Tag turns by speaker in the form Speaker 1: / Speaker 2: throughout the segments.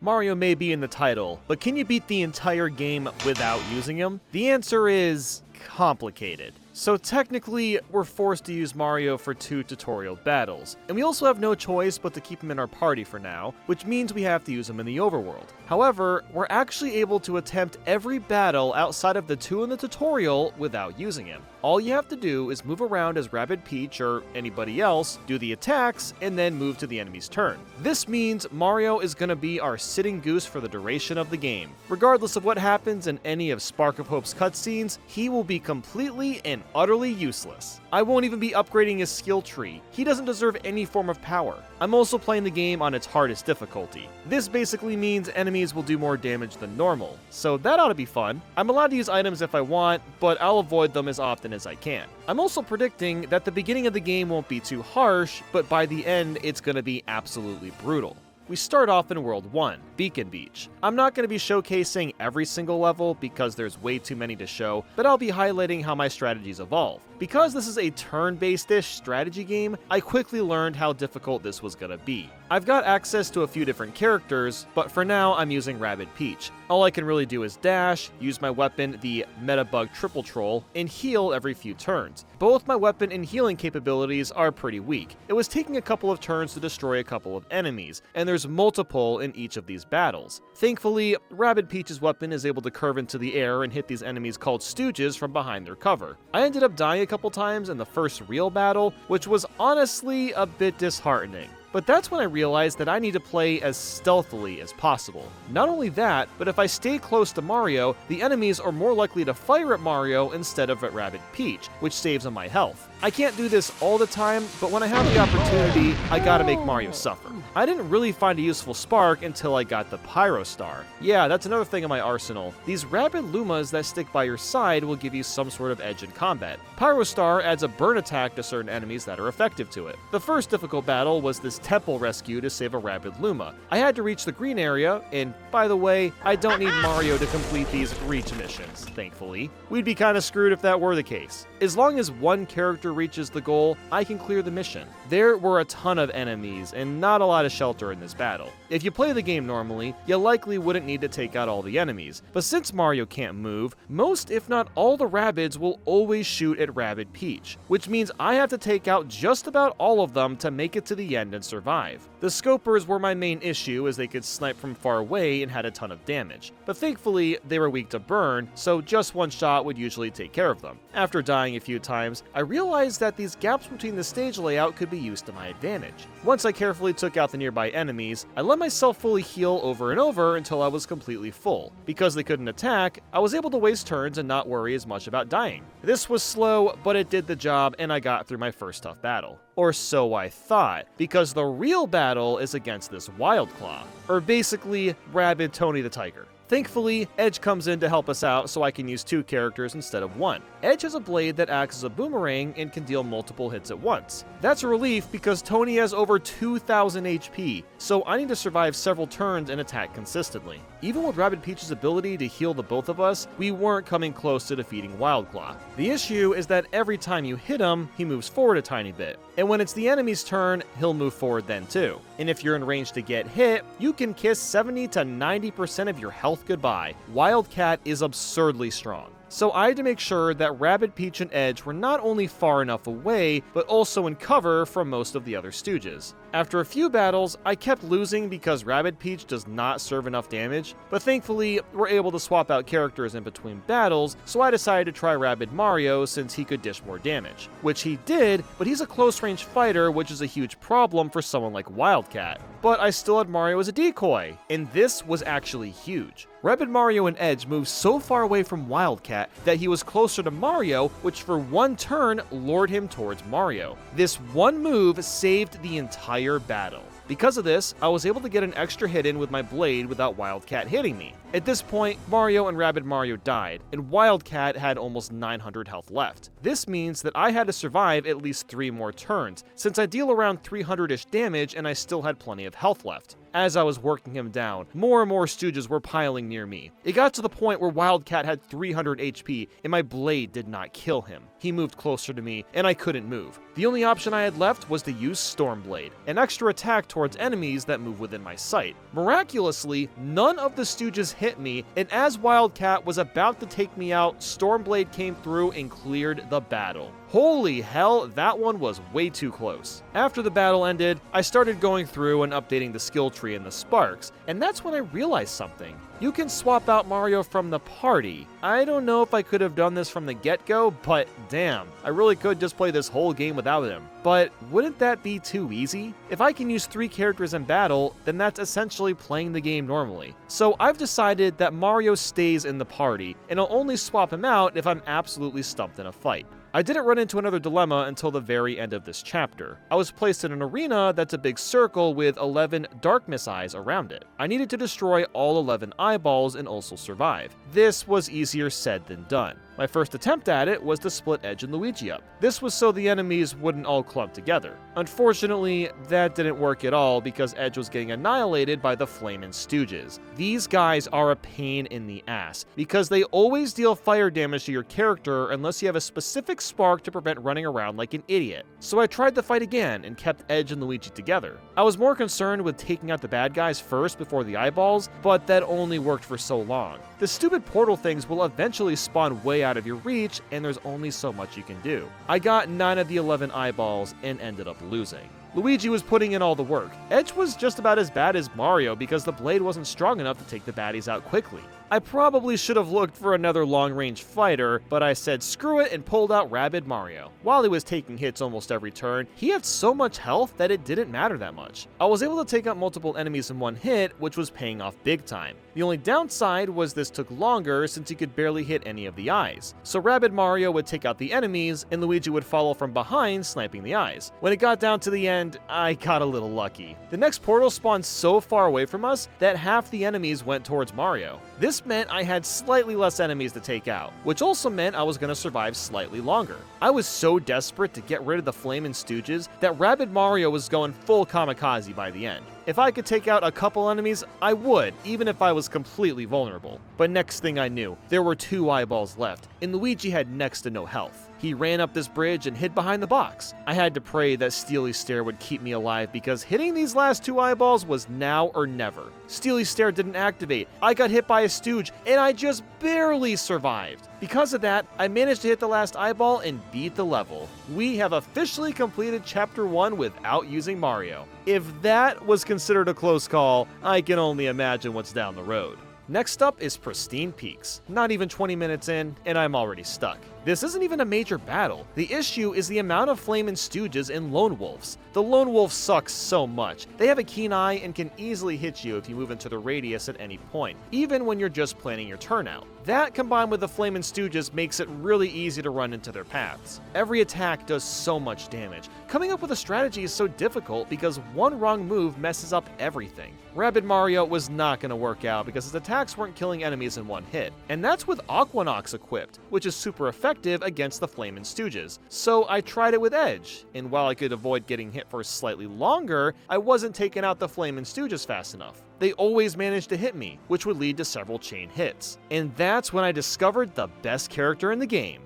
Speaker 1: Mario may be in the title, but can you beat the entire game without using him? The answer is complicated. So technically, we're forced to use Mario for 2 tutorial battles, and we also have no choice but to keep him in our party for now, which means we have to use him in the overworld. However, we're actually able to attempt every battle outside of the 2 in the tutorial without using him. All you have to do is move around as Rabbid Peach or anybody else, do the attacks, and then move to the enemy's turn. This means Mario is going to be our sitting goose for the duration of the game. Regardless of what happens in any of Spark of Hope's cutscenes, he will be completely and utterly useless. I won't even be upgrading his skill tree. He doesn't deserve any form of power. I'm also playing the game on its hardest difficulty. This basically means enemies will do more damage than normal, so that ought to be fun. I'm allowed to use items if I want, but I'll avoid them as often as I can. I'm also predicting that the beginning of the game won't be too harsh, but by the end it's going to be absolutely brutal. We start off in World 1, Beacon Beach. I'm not going to be showcasing every single level because there's way too many to show, but I'll be highlighting how my strategies evolve. Because this is a turn-based-ish strategy game, I quickly learned how difficult this was going to be. I've got access to a few different characters, but for now I'm using Rabbid Peach. All I can really do is dash, use my weapon, the Metabug Triple Troll, and heal every few turns. Both my weapon and healing capabilities are pretty weak. It was taking a couple of turns to destroy a couple of enemies, and there's multiple in each of these battles. Thankfully, Rabbid Peach's weapon is able to curve into the air and hit these enemies called Stooges from behind their cover. I ended up dying a couple times in the first real battle, which was honestly a bit disheartening. But that's when I realized that I need to play as stealthily as possible. Not only that, but if I stay close to Mario, the enemies are more likely to fire at Mario instead of at Rabbid Peach, which saves on my health. I can't do this all the time, but when I have the opportunity, I gotta make Mario suffer. I didn't really find a useful spark until I got the Pyro Star. Yeah, that's another thing in my arsenal. These rapid Lumas that stick by your side will give you some sort of edge in combat. Pyro Star adds a burn attack to certain enemies that are effective to it. The first difficult battle was this temple rescue to save a Rapid Luma. I had to reach the green area, and by the way, I don't need Mario to complete these reach missions, thankfully. We'd be kinda screwed if that were the case. As long as one character reaches the goal, I can clear the mission. There were a ton of enemies, and not a lot of shelter in this battle. If you play the game normally, you likely wouldn't need to take out all the enemies, but since Mario can't move, most if not all the Rabbids will always shoot at Rabbid Peach, which means I have to take out just about all of them to make it to the end and survive. The Scopers were my main issue as they could snipe from far away and had a ton of damage, but thankfully they were weak to burn, so just one shot would usually take care of them. After dying a few times, I realized that these gaps between the stage layout could be used to my advantage. Once I carefully took out the nearby enemies, I let myself fully heal over and over until I was completely full. Because they couldn't attack, I was able to waste turns and not worry as much about dying. This was slow, but it did the job and I got through my first tough battle. Or so I thought, because the real battle is against this Wild Claw, or basically Rabid Tony the Tiger. Thankfully, Edge comes in to help us out so I can use 2 characters instead of 1. Edge has a blade that acts as a boomerang and can deal multiple hits at once. That's a relief because Tony has over 2,000 HP, so I need to survive several turns and attack consistently. Even with Rabbid Peach's ability to heal the both of us, we weren't coming close to defeating Wild Claw. The issue is that every time you hit him, he moves forward a tiny bit, and when it's the enemy's turn, he'll move forward then too. And if you're in range to get hit, you can kiss 70 to 90% of your health goodbye. Wildcat is absurdly strong. So I had to make sure that Rabbid Peach and Edge were not only far enough away, but also in cover from most of the other Stooges. After a few battles, I kept losing because Rabbid Peach does not serve enough damage, but thankfully, we're able to swap out characters in between battles, so I decided to try Rabbid Mario since he could dish more damage. Which he did, but he's a close-range fighter, which is a huge problem for someone like Wildcat. But I still had Mario as a decoy, and this was actually huge. Rabbid Mario and Edge moved so far away from Wildcat that he was closer to Mario, which for one turn lured him towards Mario. This one move saved the entire battle. Because of this, I was able to get an extra hit in with my blade without Wildcat hitting me. At this point, Mario and Rabbid Mario died, and Wildcat had almost 900 health left. This means that I had to survive at least 3 more turns, since I deal around 300-ish damage and I still had plenty of health left. As I was working him down, more and more Stooges were piling near me. It got to the point where Wildcat had 300 HP and my blade did not kill him. He moved closer to me and I couldn't move. The only option I had left was to use Stormblade, an extra attack towards enemies that move within my sight. Miraculously, none of the Stooges hit me, and as Wildcat was about to take me out, Stormblade came through and cleared the battle. Holy hell, that one was way too close. After the battle ended, I started going through and updating the skill tree and the sparks, and that's when I realized something. You can swap out Mario from the party. I don't know if I could have done this from the get-go, but damn, I really could just play this whole game without him. But wouldn't that be too easy? If I can use 3 characters in battle, then that's essentially playing the game normally. So I've decided that Mario stays in the party, and I'll only swap him out if I'm absolutely stumped in a fight. I didn't run into another dilemma until the very end of this chapter. I was placed in an arena that's a big circle with 11 darkness eyes around it. I needed to destroy all 11 eyeballs and also survive. This was easier said than done. My first attempt at it was to split Edge and Luigi up. This was so the enemies wouldn't all clump together. Unfortunately, that didn't work at all because Edge was getting annihilated by the Flamin' Stooges. These guys are a pain in the ass because they always deal fire damage to your character unless you have a specific spark to prevent running around like an idiot. So I tried the fight again and kept Edge and Luigi together. I was more concerned with taking out the bad guys first before the eyeballs, but that only worked for so long. The stupid portal things will eventually spawn way out of your reach, and there's only so much you can do. I got 9 of the 11 eyeballs and ended up losing. Luigi was putting in all the work. Edge was just about as bad as Mario because the blade wasn't strong enough to take the baddies out quickly. I probably should have looked for another long-range fighter, but I said screw it and pulled out Rabbid Mario. While he was taking hits almost every turn, he had so much health that it didn't matter that much. I was able to take out multiple enemies in one hit, which was paying off big time. The only downside was this took longer since he could barely hit any of the eyes. So Rabbid Mario would take out the enemies, and Luigi would follow from behind, sniping the eyes. When it got down to the end, I got a little lucky. The next portal spawned so far away from us that half the enemies went towards Mario. This meant I had slightly less enemies to take out, which also meant I was going to survive slightly longer. I was so desperate to get rid of the Flamin' Stooges that Rabbid Mario was going full kamikaze by the end. If I could take out a couple enemies, I would, even if I was completely vulnerable. But next thing I knew, there were 2 eyeballs left, and Luigi had next to no health. He ran up this bridge and hid behind the box. I had to pray that Steely Stare would keep me alive because hitting these last 2 eyeballs was now or never. Steely Stare didn't activate, I got hit by a Stooge, and I just barely survived. Because of that, I managed to hit the last eyeball and beat the level. We have officially completed Chapter 1 without using Mario. If that was considered a close call, I can only imagine what's down the road. Next up is Pristine Peaks. Not even 20 minutes in, and I'm already stuck. This isn't even a major battle. The issue is the amount of Flamin' Stooges and Lone Wolves. The Lone Wolf sucks so much. They have a keen eye and can easily hit you if you move into the radius at any point, even when you're just planning your turn out. That combined with the Flamin' Stooges makes it really easy to run into their paths. Every attack does so much damage. Coming up with a strategy is so difficult because one wrong move messes up everything. Rabbid Mario was not going to work out because his attacks weren't killing enemies in one hit, and that's with Aquanox equipped, which is super effective against the Flamin' Stooges. So I tried it with Edge, and while I could avoid getting hit for slightly longer, I wasn't taking out the Flamin' Stooges fast enough. They always managed to hit me, which would lead to several chain hits. And that's when I discovered the best character in the game.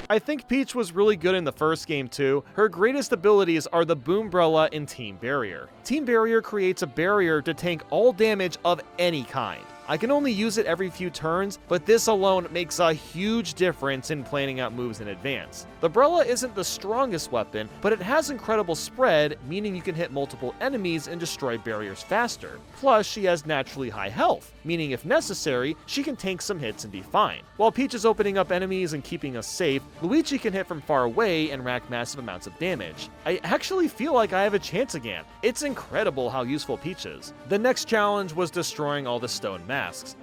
Speaker 1: I think Peach was really good in the first game too. Her greatest abilities are the Boombrella and Team Barrier. Team Barrier creates a barrier to tank all damage of any kind. I can only use it every few turns, but this alone makes a huge difference in planning out moves in advance. The Brella isn't the strongest weapon, but it has incredible spread, meaning you can hit multiple enemies and destroy barriers faster. Plus, she has naturally high health, meaning if necessary, she can tank some hits and be fine. While Peach is opening up enemies and keeping us safe, Luigi can hit from far away and rack massive amounts of damage. I actually feel like I have a chance again. It's incredible how useful Peach is. The next challenge was destroying all the stone masks.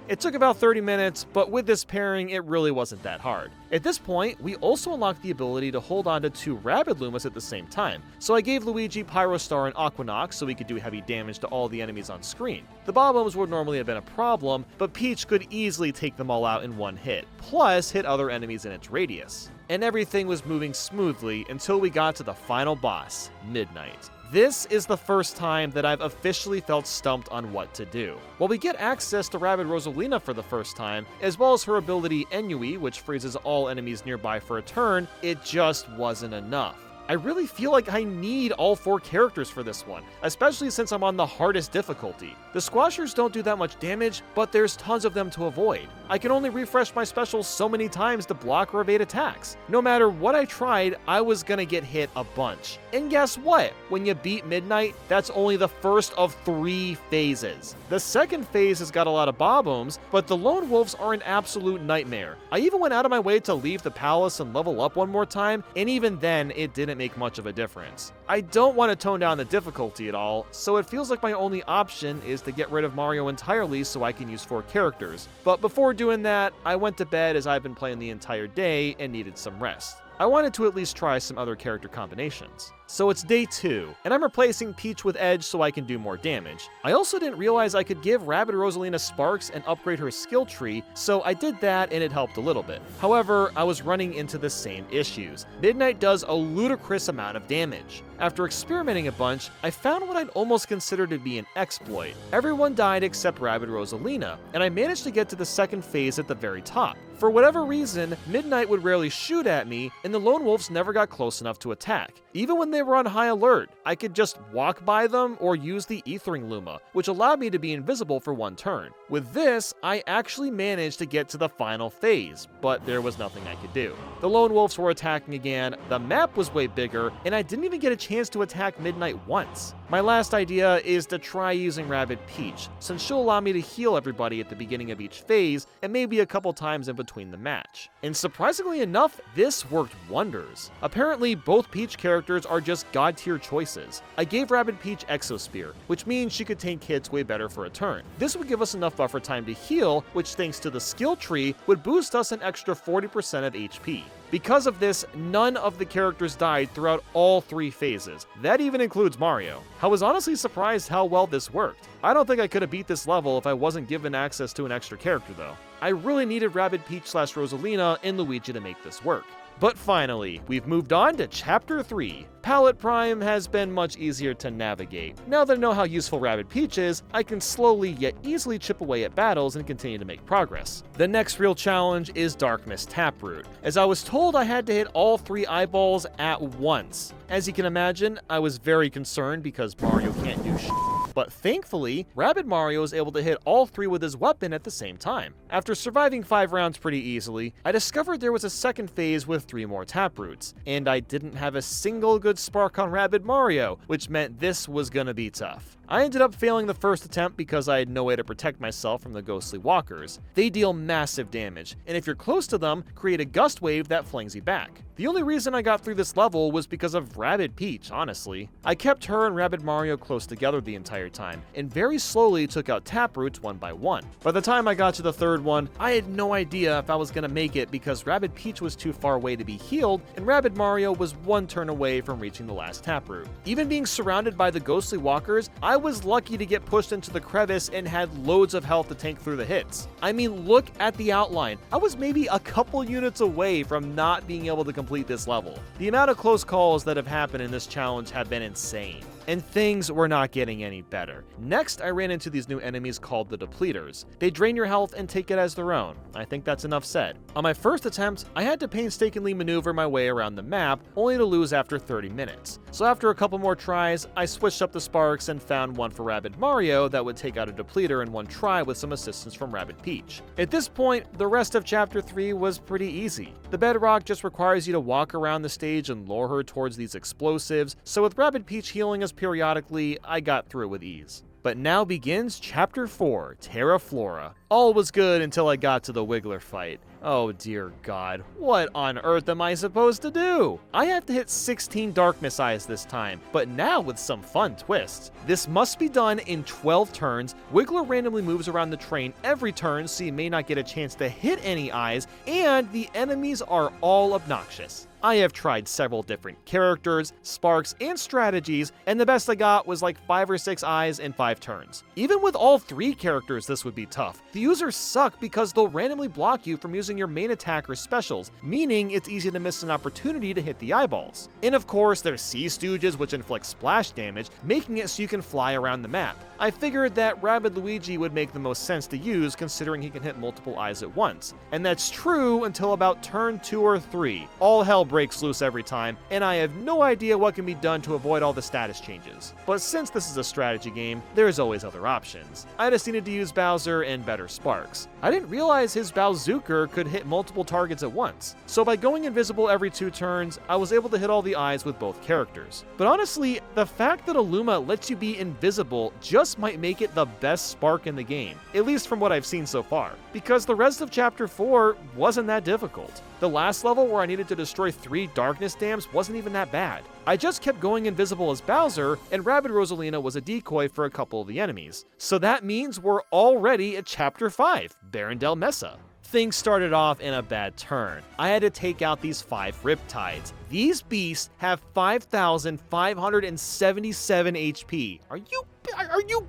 Speaker 1: It took about 30 minutes, but with this pairing, it really wasn't that hard. At this point, we also unlocked the ability to hold on to 2 Rabid Lumas at the same time, so I gave Luigi Pyrostar and Aquanox so he could do heavy damage to all the enemies on screen. The Bob-Ombs would normally have been a problem, but Peach could easily take them all out in one hit, plus hit other enemies in its radius. And everything was moving smoothly until we got to the final boss, Midnight. This is the first time that I've officially felt stumped on what to do. While we get access to Rabbid Rosalina for the first time, as well as her ability Ennui, which freezes all enemies nearby for a turn, it just wasn't enough. I really feel like I need all 4 characters for this one, especially since I'm on the hardest difficulty. The squashers don't do that much damage, but there's tons of them to avoid. I can only refresh my specials so many times to block or evade attacks. No matter what I tried, I was gonna get hit a bunch. And guess what? When you beat Midnight, that's only the first of 3 phases. The second phase has got a lot of bob-oms, but the lone wolves are an absolute nightmare. I even went out of my way to leave the palace and level up one more time, and even then, it didn't make much of a difference. I don't want to tone down the difficulty at all, so it feels like my only option is to get rid of Mario entirely so I can use 4 characters. But before doing that, I went to bed as I've been playing the entire day and needed some rest. I wanted to at least try some other character combinations. So it's day 2, and I'm replacing Peach with Edge so I can do more damage. I also didn't realize I could give Rabbid Rosalina sparks and upgrade her skill tree, so I did that and it helped a little bit. However, I was running into the same issues. Midnight does a ludicrous amount of damage. After experimenting a bunch, I found what I'd almost consider to be an exploit. Everyone died except Rabbid Rosalina, and I managed to get to the second phase at the very top. For whatever reason, Midnight would rarely shoot at me, and the lone wolves never got close enough to attack. Even when they were on high alert, I could just walk by them or use the Ethering Luma, which allowed me to be invisible for 1 turn. With this, I actually managed to get to the final phase, but there was nothing I could do. The lone wolves were attacking again, the map was way bigger, and I didn't even get a chance to attack Midnight once. My last idea is to try using Rabbid Peach, since she'll allow me to heal everybody at the beginning of each phase, and maybe a couple times in between the match. And surprisingly enough, this worked wonders. Apparently, both Peach characters are just god-tier choices. I gave Rabbid Peach Exospear, which means she could tank hits way better for a turn. This would give us enough buffer time to heal, which thanks to the skill tree, would boost us an extra 40% of HP. Because of this, none of the characters died throughout all 3 phases. That even includes Mario. I was honestly surprised how well this worked. I don't think I could have beat this level if I wasn't given access to an extra character though. I really needed Rabbid Peach / Rosalina and Luigi to make this work. But finally, we've moved on to Chapter 3. Palette Prime has been much easier to navigate. Now that I know how useful Rabbid Peach is, I can slowly yet easily chip away at battles and continue to make progress. The next real challenge is Dark Mist Taproot, as I was told I had to hit all 3 eyeballs at once. As you can imagine, I was very concerned because Mario can't do shit. But thankfully, Rabbid Mario is able to hit all 3 with his weapon at the same time. After surviving 5 rounds pretty easily, I discovered there was a second phase with 3 more taproots, and I didn't have a single good spark on Rabbid Mario, which meant this was gonna be tough. I ended up failing the first attempt because I had no way to protect myself from the ghostly walkers. They deal massive damage, and if you're close to them, create a gust wave that flings you back. The only reason I got through this level was because of Rabbid Peach, honestly. I kept her and Rabbid Mario close together the entire time, and very slowly took out taproots one by one. By the time I got to the third one, I had no idea if I was gonna make it because Rabbid Peach was too far away to be healed, and Rabbid Mario was 1 turn away from reaching the last taproot. Even being surrounded by the ghostly walkers, I was lucky to get pushed into the crevice and had loads of health to tank through the hits. I mean, look at the outline. I was maybe a couple units away from not being able to complete this level. The amount of close calls that have happened in this challenge have been insane. And things were not getting any better. Next, I ran into these new enemies called the Depleters. They drain your health and take it as their own. I think that's enough said. On my first attempt, I had to painstakingly maneuver my way around the map, only to lose after 30 minutes. So after a couple more tries, I switched up the sparks and found one for Rabbid Mario that would take out a Depleter in 1 try with some assistance from Rabbid Peach. At this point, the rest of Chapter 3 was pretty easy. The bedrock just requires you to walk around the stage and lure her towards these explosives, so with Rabbid Peach healing us periodically, I got through it with ease. But now begins Chapter 4, Terra Flora. All was good until I got to the Wiggler fight. Oh dear God, what on earth am I supposed to do? I have to hit 16 Dark Messiahs this time, but now with some fun twists. This must be done in 12 turns. Wiggler randomly moves around the train every turn, so you may not get a chance to hit any eyes, and the enemies are all obnoxious. I have tried several different characters, sparks, and strategies, and the best I got was like 5 or 6 eyes in 5 turns. Even with all 3 characters, this would be tough. The users suck because they'll randomly block you from using your main attack or specials, meaning it's easy to miss an opportunity to hit the eyeballs. And of course, there's Sea Stooges, which inflict splash damage, making it so you can fly around the map. I figured that Rabbid Luigi would make the most sense to use considering he can hit multiple eyes at once. And that's true until about turn 2 or 3. All hell breaks loose every time, and I have no idea what can be done to avoid all the status changes. But since this is a strategy game, there's always other options. I just needed to use Bowser and better sparks. I didn't realize his Bowzooker could hit multiple targets at once, so by going invisible every 2 turns, I was able to hit all the eyes with both characters. But honestly, the fact that Illuma lets you be invisible just might make it the best spark in the game, at least from what I've seen so far, because the rest of Chapter 4 wasn't that difficult. The last level where I needed to destroy 3 darkness dams wasn't even that bad. I just kept going invisible as Bowser, and Rabbid Rosalina was a decoy for a couple of the enemies. So that means we're already at Chapter 5, Barrendel Mesa. Things started off in a bad turn. I had to take out these 5 Riptides. These beasts have 5,577 HP. Are you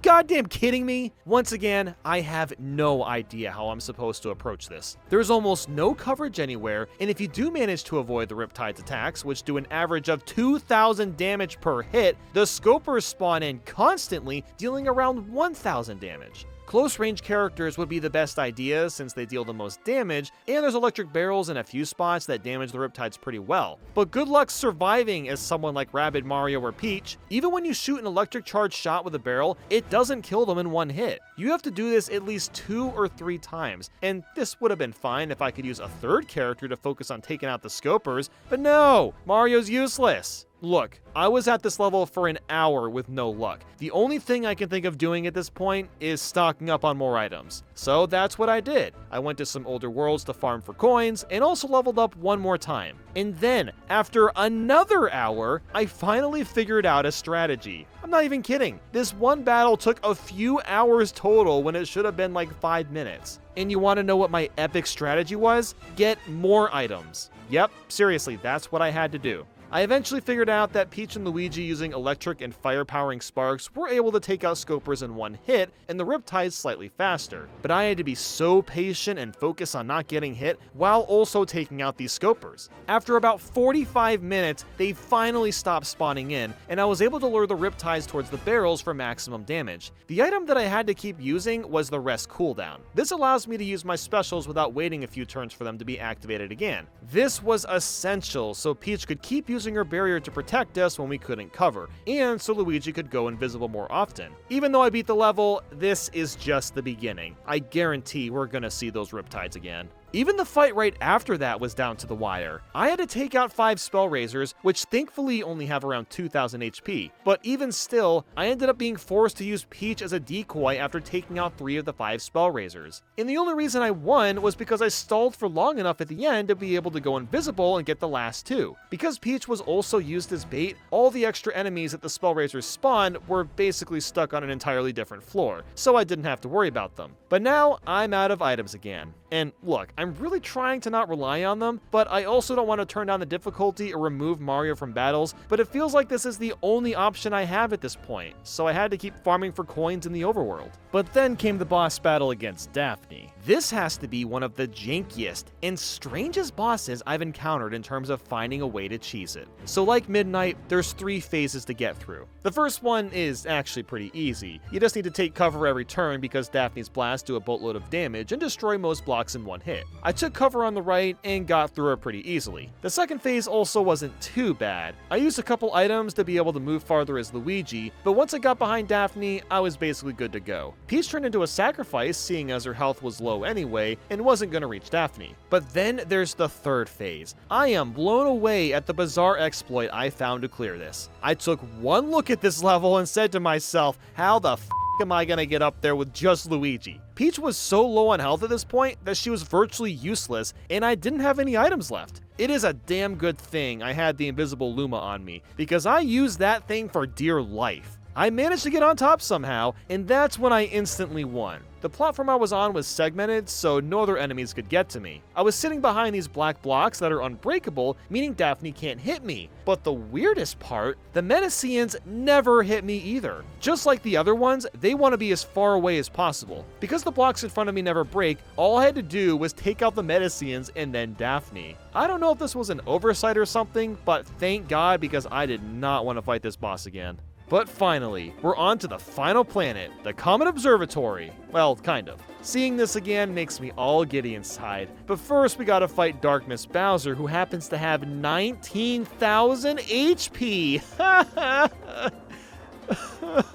Speaker 1: goddamn kidding me? Once again, I have no idea how I'm supposed to approach this. There's almost no coverage anywhere, and if you do manage to avoid the Riptide's attacks, which do an average of 2,000 damage per hit, the Scopers spawn in constantly, dealing around 1,000 damage. Close range characters would be the best idea since they deal the most damage, and there's electric barrels in a few spots that damage the Riptides pretty well. But good luck surviving as someone like Rabbid, Mario, or Peach. Even when you shoot an electric charged shot with a barrel, it doesn't kill them in one hit. You have to do this at least 2 or 3 times, and this would have been fine if I could use a third character to focus on taking out the Scopers, but no! Mario's useless! Look, I was at this level for an hour with no luck. The only thing I can think of doing at this point is stocking up on more items. So that's what I did. I went to some older worlds to farm for coins and also leveled up one more time. And then, after another hour, I finally figured out a strategy. I'm not even kidding. This one battle took a few hours total when it should have been like 5 minutes. And you want to know what my epic strategy was? Get more items. Yep, seriously, that's what I had to do. I eventually figured out that Peach and Luigi using electric and fire powering sparks were able to take out Scopers in one hit, and the Riptides slightly faster. But I had to be so patient and focus on not getting hit while also taking out these Scopers. After about 45 minutes, they finally stopped spawning in, and I was able to lure the Riptides towards the barrels for maximum damage. The item that I had to keep using was the rest cooldown. This allows me to use my specials without waiting a few turns for them to be activated again. This was essential so Peach could keep using her barrier to protect us when we couldn't cover, and so Luigi could go invisible more often. Even though I beat the level, this is just the beginning. I guarantee we're gonna see those Riptides again. Even the fight right after that was down to the wire. I had to take out 5 Spell Raisers, which thankfully only have around 2,000 HP, but even still, I ended up being forced to use Peach as a decoy after taking out 3 of the 5 Spell Raisers. And the only reason I won was because I stalled for long enough at the end to be able to go invisible and get the last 2. Because Peach was also used as bait, all the extra enemies that the Spell Raisers spawned were basically stuck on an entirely different floor, so I didn't have to worry about them. But now, I'm out of items again. And look, I'm really trying to not rely on them, but I also don't want to turn down the difficulty or remove Mario from battles, but it feels like this is the only option I have at this point, so I had to keep farming for coins in the overworld. But then came the boss battle against Daphne. This has to be one of the jankiest and strangest bosses I've encountered in terms of finding a way to cheese it. So like Midnight, there's 3 phases to get through. The first one is actually pretty easy. You just need to take cover every turn because Daphne's blasts do a boatload of damage and destroy most blocks in one hit. I took cover on the right and got through it pretty easily. The second phase also wasn't too bad. I used a couple items to be able to move farther as Luigi, but once I got behind Daphne, I was basically good to go. Peach turned into a sacrifice seeing as her health was low anyway and wasn't going to reach Daphne. But then there's the third phase. I am blown away at the bizarre exploit I found to clear this. I took one look at this level and said to myself, how the f am I gonna get up there with just Luigi? Peach was so low on health at this point that she was virtually useless, and I didn't have any items left. It is a damn good thing I had the invisible Luma on me, because I used that thing for dear life. I managed to get on top somehow, and that's when I instantly won. The The platform I was on was segmented, so no other enemies could get to me. I was sitting behind these black blocks that are unbreakable, meaning Daphne can't hit me. But the weirdest part, the Menaceians never hit me either. Just like the other ones, they want to be as far away as possible. Because the blocks in front of me never break, all I had to do was take out the Menaceians and then Daphne. I don't know if this was an oversight or something, but thank God, because I did not want to fight this boss again. But finally, we're on to the final planet, the Comet Observatory. Well, kind of. Seeing this again makes me all giddy inside. But first we gotta fight Dark Miss Bowser, who happens to have 19,000 HP!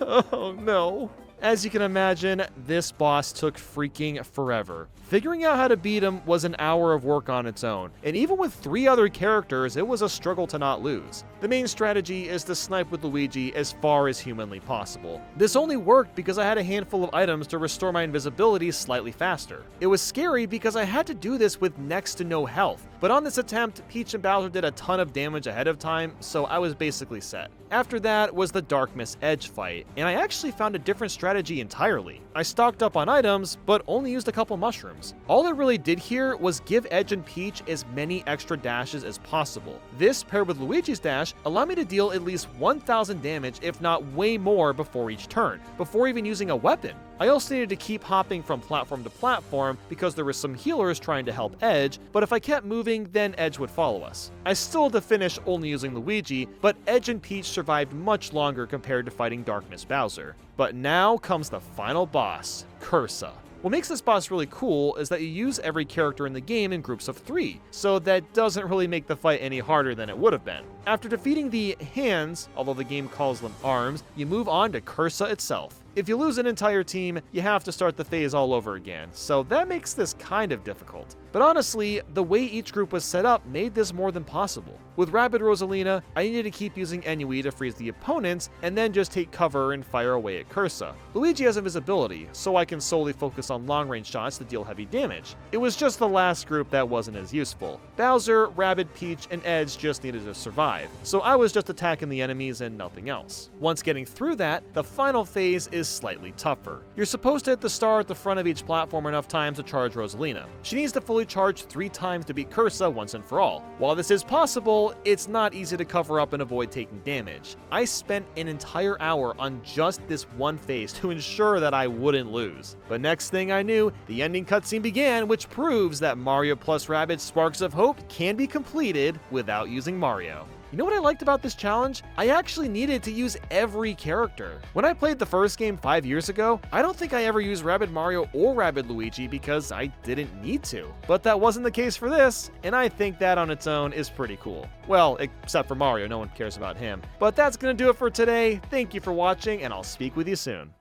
Speaker 1: Oh no. As you can imagine, this boss took freaking forever. Figuring out how to beat him was an hour of work on its own, and even with 3 other characters, it was a struggle to not lose. The main strategy is to snipe with Luigi as far as humanly possible. This only worked because I had a handful of items to restore my invisibility slightly faster. It was scary because I had to do this with next to no health, but on this attempt, Peach and Bowser did a ton of damage ahead of time, so I was basically set. After that was the Dark Miss Edge fight, and I actually found a different strategy entirely. I stocked up on items, but only used a couple mushrooms. All I really did here was give Edge and Peach as many extra dashes as possible. This, paired with Luigi's dash, allowed me to deal at least 1,000 damage, if not way more, before each turn, before even using a weapon. I also needed to keep hopping from platform to platform because there were some healers trying to help Edge, but if I kept moving, then Edge would follow us. I still had to finish only using Luigi, but Edge and Peach survived much longer compared to fighting Dark Miss Bowser. But now comes the final boss, Cursa. What makes this boss really cool is that you use every character in the game in groups of 3, so that doesn't really make the fight any harder than it would have been. After defeating the hands, although the game calls them arms, you move on to Cursa itself. If you lose an entire team, you have to start the phase all over again, so that makes this kind of difficult. But honestly, the way each group was set up made this more than possible. With Rabbid Rosalina, I needed to keep using Ennui to freeze the opponents, and then just take cover and fire away at Cursa. Luigi has invisibility, so I can solely focus on long-range shots to deal heavy damage. It was just the last group that wasn't as useful. Bowser, Rabbid, Peach, and Edge just needed to survive, so I was just attacking the enemies and nothing else. Once getting through that, the final phase is slightly tougher. You're supposed to hit the star at the front of each platform enough times to charge Rosalina. She needs to fully charge 3 times to beat Cursa once and for all. While this is possible, it's not easy to cover up and avoid taking damage. I spent an entire hour on just this one phase to ensure that I wouldn't lose. But next thing I knew, the ending cutscene began, which proves that Mario plus Rabbids Sparks of Hope can be completed without using Mario. You know what I liked about this challenge? I actually needed to use every character. When I played the first game 5 years ago, I don't think I ever used Rabbid Mario or Rabbid Luigi because I didn't need to. But that wasn't the case for this, and I think that on its own is pretty cool. Well, except for Mario, no one cares about him. But that's gonna do it for today. Thank you for watching, and I'll speak with you soon.